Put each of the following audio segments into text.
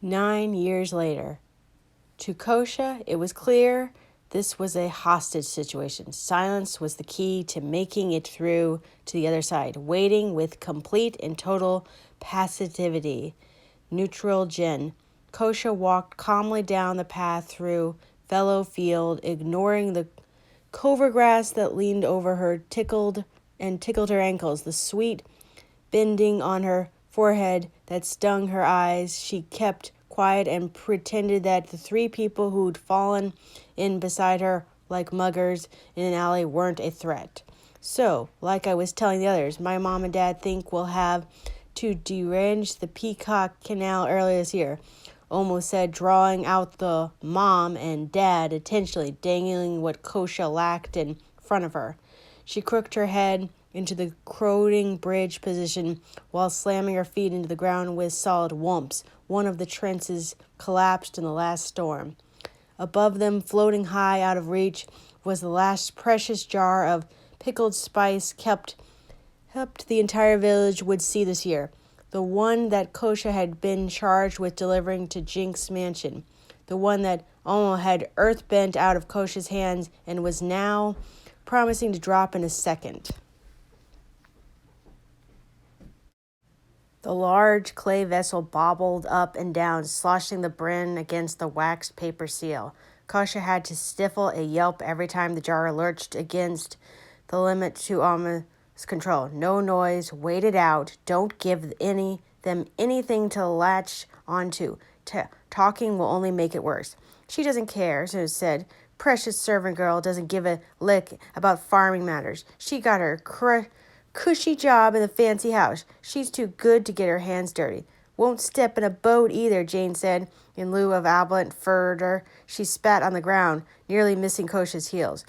9 years later. To Kosha, it was clear this was a hostage situation. Silence was the key to making it through to the other side, waiting with complete and total passivity. Neutral Jen. Kosha walked calmly down the path through fallow field, ignoring the clover grass that leaned over her, tickled her ankles, the sweet bending on her forehead that stung her eyes. She kept quiet and pretended that the three people who'd fallen in beside her like muggers in an alley weren't a threat. So, like I was telling the others, my mom and dad think we'll have to derange the Peacock Canal earlier this year, almost said, drawing out the mom and dad intentionally, dangling what Kosha lacked in front of her. She crooked her head into the crowding bridge position while slamming her feet into the ground with solid whumps. One of the trenches collapsed in the last storm. Above them, floating high out of reach, was the last precious jar of pickled spice kept the entire village would see this year. The one that Kosha had been charged with delivering to Jinx's mansion. The one that Alma had earth-bent out of Kosha's hands and was now promising to drop in a second. The large clay vessel bobbled up and down, sloshing the brim against the waxed paper seal. Kosha had to stifle a yelp every time the jar lurched against the limit to Alma's control. No noise, wait it out, don't give them anything to latch onto. Talking will only make it worse. She doesn't care, so said. Precious servant girl doesn't give a lick about farming matters. She got her cushy job in the fancy house. She's too good to get her hands dirty. Won't step in a boat either, Jane said. In lieu of ablant further, she spat on the ground, nearly missing Kosha's heels.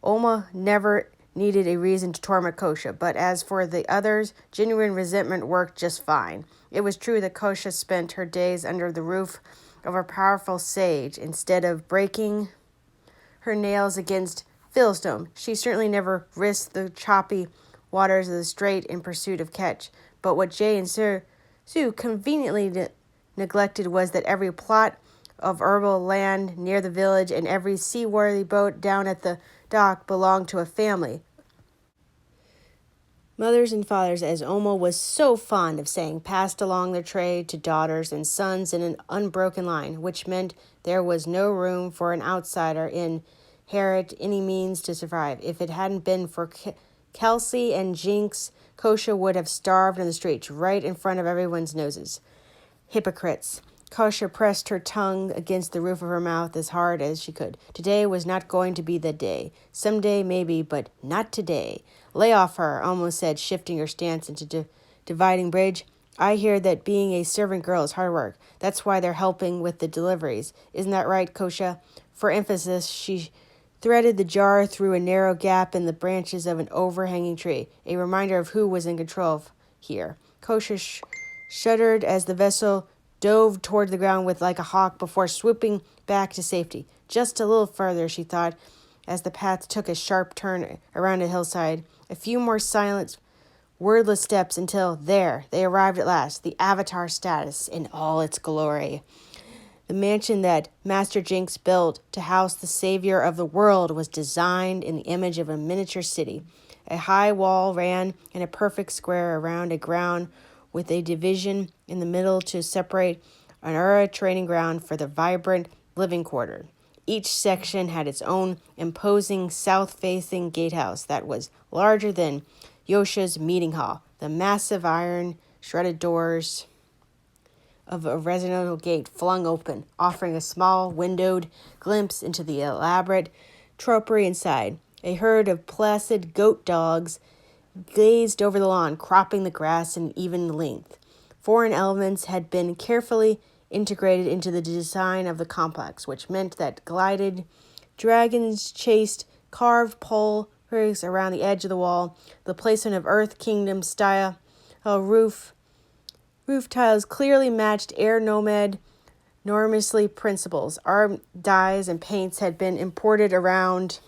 Alma never needed a reason to torment Kosha, but as for the others, genuine resentment worked just fine. It was true that Kosha spent her days under the roof of a powerful sage instead of breaking her nails against Philistone. She certainly never risked the choppy waters of the strait in pursuit of catch. But what Jay and Sue conveniently neglected was that every plot of herbal land near the village and every seaworthy boat down at the dock belonged to a family. Mothers and fathers, as Oma was so fond of saying, passed along their trade to daughters and sons in an unbroken line, which meant there was no room for an outsider in inherit any means to survive. If it hadn't been for Kelsey and Jinx, Kosha would have starved in the streets, right in front of everyone's noses. Hypocrites. Kosha pressed her tongue against the roof of her mouth as hard as she could. Today was not going to be the day. Someday, maybe, but not today. Lay off her, almost said, shifting her stance into dividing bridge. I hear that being a servant girl is hard work. That's why they're helping with the deliveries. Isn't that right, Kosha? For emphasis, she threaded the jar through a narrow gap in the branches of an overhanging tree, a reminder of who was in control here. Kosha shuddered as the vessel dove toward the ground like a hawk before swooping back to safety. Just a little further, she thought, as the path took a sharp turn around a hillside. A few more silent, wordless steps until there, they arrived at last, the Avatar status in all its glory. The mansion that Master Jinx built to house the savior of the world was designed in the image of a miniature city. A high wall ran in a perfect square around a ground with a division in the middle to separate an Ura training ground for the vibrant living quarter. Each section had its own imposing south-facing gatehouse that was larger than Yosha's meeting hall. The massive iron shredded doors of a residential gate flung open, offering a small windowed glimpse into the elaborate tropery inside. A herd of placid goat dogs gazed over the lawn, cropping the grass in even length. Foreign elements had been carefully integrated into the design of the complex, which meant that glided dragons chased carved pole rigs around the edge of the wall. The placement of Earth Kingdom style roof tiles clearly matched Air Nomad enormously principles. Art dyes and paints had been imported around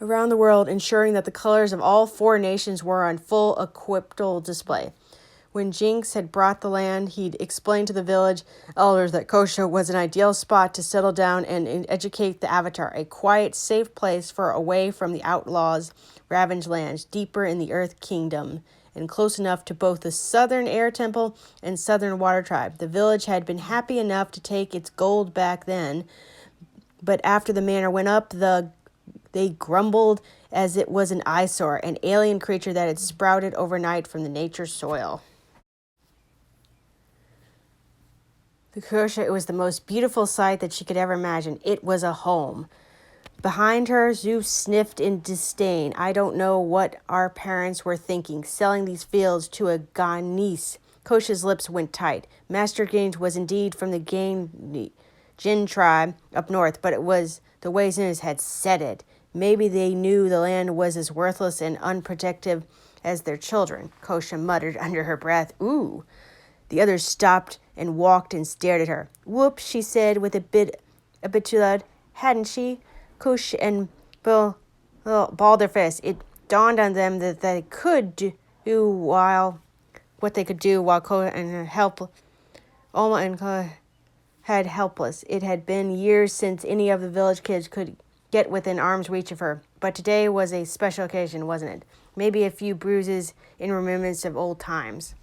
the world, ensuring that the colors of all four nations were on full equital display. When Jinx had brought the land, he'd explained to the village elders that Kosha was an ideal spot to settle down and educate the Avatar, a quiet, safe place for away from the outlaws' ravaged lands, deeper in the Earth Kingdom, and close enough to both the Southern Air Temple and Southern Water Tribe. The village had been happy enough to take its gold back then, but after the manor went up, they grumbled as it was an eyesore, an alien creature that had sprouted overnight from the nature soil. The Kosha, it was the most beautiful sight that she could ever imagine. It was a home. Behind her, Zeus sniffed in disdain. I don't know what our parents were thinking, selling these fields to a Ganese. Kosha's lips went tight. Master Gaines was indeed from the Jin tribe up north, but it was the way Zinus had said it. Maybe they knew the land was as worthless and unprotective as their children. Kosha muttered under her breath, "Ooh." The others stopped and walked and stared at her. "Whoops," she said with a bit too loud. "Hadn't she?" Kush and Bill balled their fists. It dawned on them that they could do while Kosha and her Alma and Kosha had helpless. It had been years since any of the village kids could get within arm's reach of her. But today was a special occasion, wasn't it? Maybe a few bruises in remembrance of old times.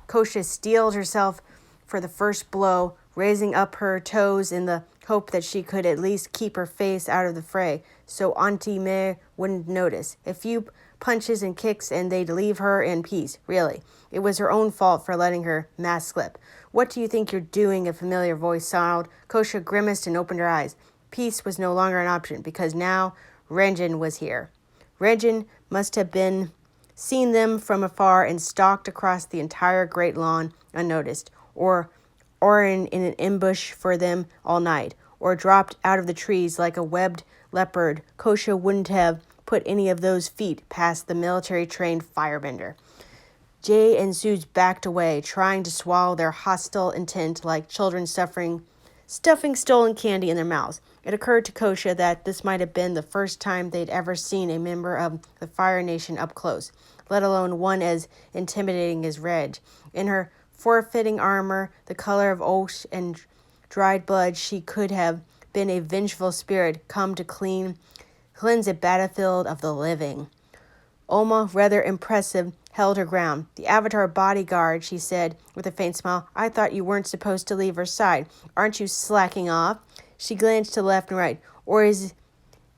Kosha steeled herself for the first blow, raising up her toes in the hope that she could at least keep her face out of the fray, so Auntie May wouldn't notice. A few punches and kicks and they'd leave her in peace, really. It was her own fault for letting her mask slip. "What do you think you're doing?" a familiar voice snarled. Kosha grimaced and opened her eyes. Peace was no longer an option, because now Renjin was here. Renjin must have seen them from afar and stalked across the entire great lawn unnoticed, or in an ambush for them all night, or dropped out of the trees like a webbed leopard. Kosha wouldn't have put any of those feet past the military-trained firebender. Jay and Suze backed away, trying to swallow their hostile intent like children stuffing stolen candy in their mouths. It occurred to Kosha that this might have been the first time they'd ever seen a member of the Fire Nation up close, let alone one as intimidating as Reg. In her forfeiting armor, the color of oak and dried blood, she could have been a vengeful spirit come to cleanse a battlefield of the living. Oma, rather impressive, held her ground. "The Avatar bodyguard," she said with a faint smile. "I thought you weren't supposed to leave her side. Aren't you slacking off?" She glanced to left and right. Or is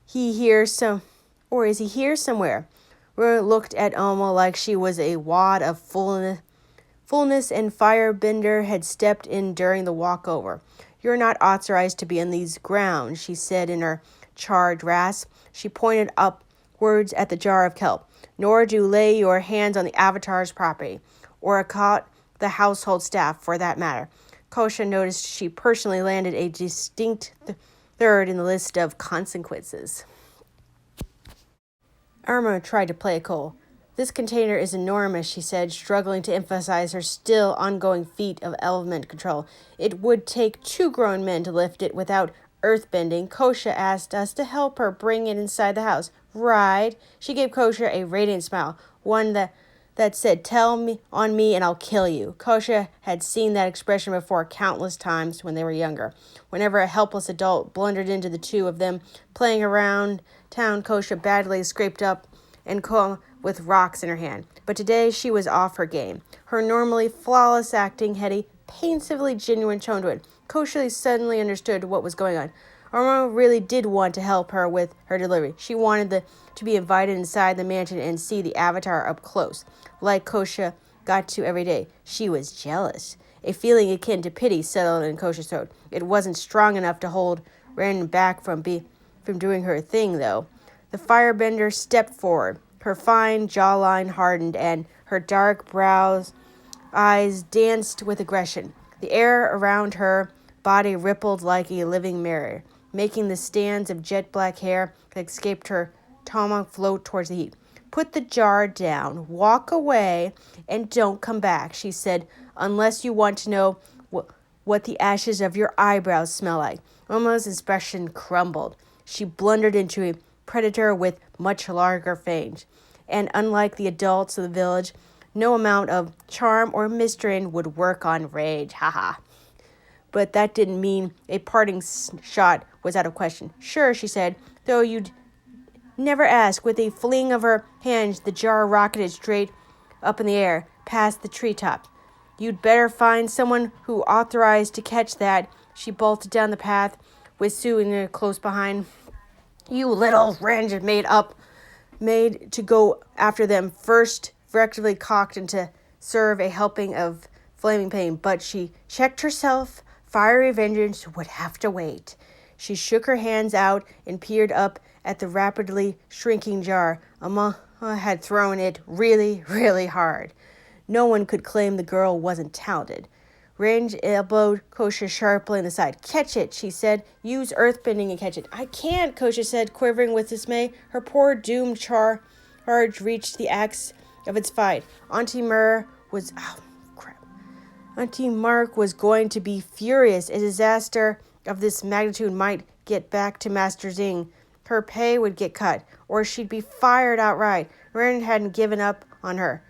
he here somewhere? Rua looked at Oma like she was a wad of fullness, and Firebender had stepped in during the walkover. "You're not authorized to be on these grounds," she said in her charred rasp. She pointed upwards at the jar of kelp. "Nor do lay your hands on the Avatar's property, or caught the household staff, for that matter." Kosha noticed she personally landed a distinct third in the list of consequences. Irma tried to play it cool. "This container is enormous," she said, struggling to emphasize her still ongoing feat of element control. "It would take 2 grown men to lift it without earthbending. Kosha asked us to help her bring it inside the house." "Right." She gave Kosha a radiant smile, one that said, "Tell me on me and I'll kill you." Kosha had seen that expression before countless times when they were younger. Whenever a helpless adult blundered into the two of them playing around town, Kosha badly scraped up and come with rocks in her hand. But today she was off her game. Her normally flawless acting had a painfully genuine tone to it. Kosha suddenly understood what was going on. Irma really did want to help her with her delivery. She wanted to be invited inside the mansion and see the Avatar up close, like Kosha got to every day. She was jealous. A feeling akin to pity settled in Kosha's throat. It wasn't strong enough to hold Ren back from doing her thing, though. The firebender stepped forward. Her fine jawline hardened, and her dark eyes danced with aggression. The air around her body rippled like a living mirror, making the strands of jet black hair that escaped her tomahawk float towards the heat. "Put the jar down, walk away, and don't come back," she said, "unless you want to know what the ashes of your eyebrows smell like." Oma's expression crumbled. She blundered into a predator with much larger fangs. And unlike the adults of the village, No amount of charm or mystery would work on Rage. Haha. But that didn't mean a parting shot was out of question. Sure, she said, though you'd never ask. With a fling of her hand, the jar rocketed straight up in the air, past the treetops. You'd better find someone who authorized to catch that. She bolted down the path, with Sue in there close behind. You little wrench made to go after them, first effectively cocked and to serve a helping of flaming pain, but she checked herself. Fiery vengeance would have to wait. She shook her hands out and peered up at the rapidly shrinking jar. Amma had thrown it really, really hard. No one could claim the girl wasn't talented. Range elbowed Kosha sharply in the side. Catch it, she said. Use earthbending and catch it. I can't, Kosha said, quivering with dismay. Her poor doomed charge reached the axe of its fight. Auntie Mark was going to be furious. A disaster of this magnitude might get back to Master Zing. Her pay would get cut, or she'd be fired outright. Ren hadn't given up on her.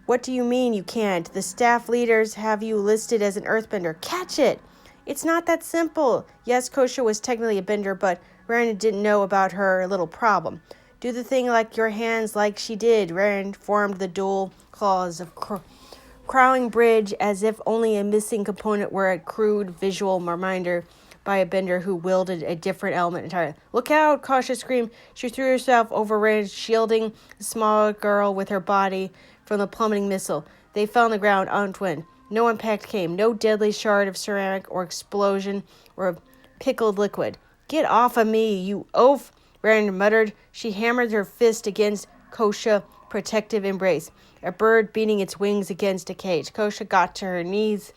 What do you mean you can't? The staff leaders have you listed as an earthbender. Catch it! It's not that simple. Yes, Kosha was technically a bender, but Ren didn't know about her little problem. Do the thing like your hands like she did. Ren formed the dual claws of crowing bridge as if only a missing component were a crude visual reminder by a bender who wielded a different element entirely. Look out, Kosha screamed. She threw herself over Ren, shielding the small girl with her body from the plummeting missile. They fell on the ground untwinned. No impact came. No deadly shard of ceramic or explosion or of pickled liquid. Get off of me, you oaf, Ren muttered. She hammered her fist against Kosha's protective embrace. A bird beating its wings against a cage. Kosha got to her knees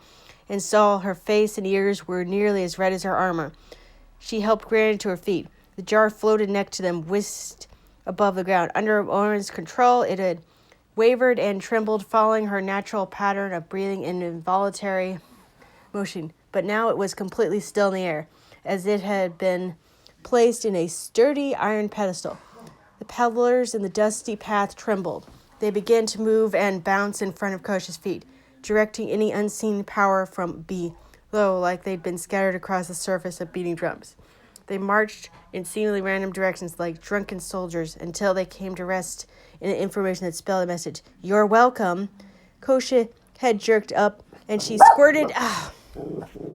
and saw her face and ears were nearly as red as her armor. She helped Granny to her feet. The jar floated next to them, whisked above the ground. Under Oren's control, it had wavered and trembled, following her natural pattern of breathing in involuntary motion. But now it was completely still in the air, as it had been placed in a sturdy iron pedestal. The pebblers in the dusty path trembled. They began to move and bounce in front of Kosha's feet, directing any unseen power from below like they'd been scattered across the surface of beating drums. They marched in seemingly random directions like drunken soldiers until they came to rest in the information that spelled a message. You're welcome. Kosha's head jerked up and she squirted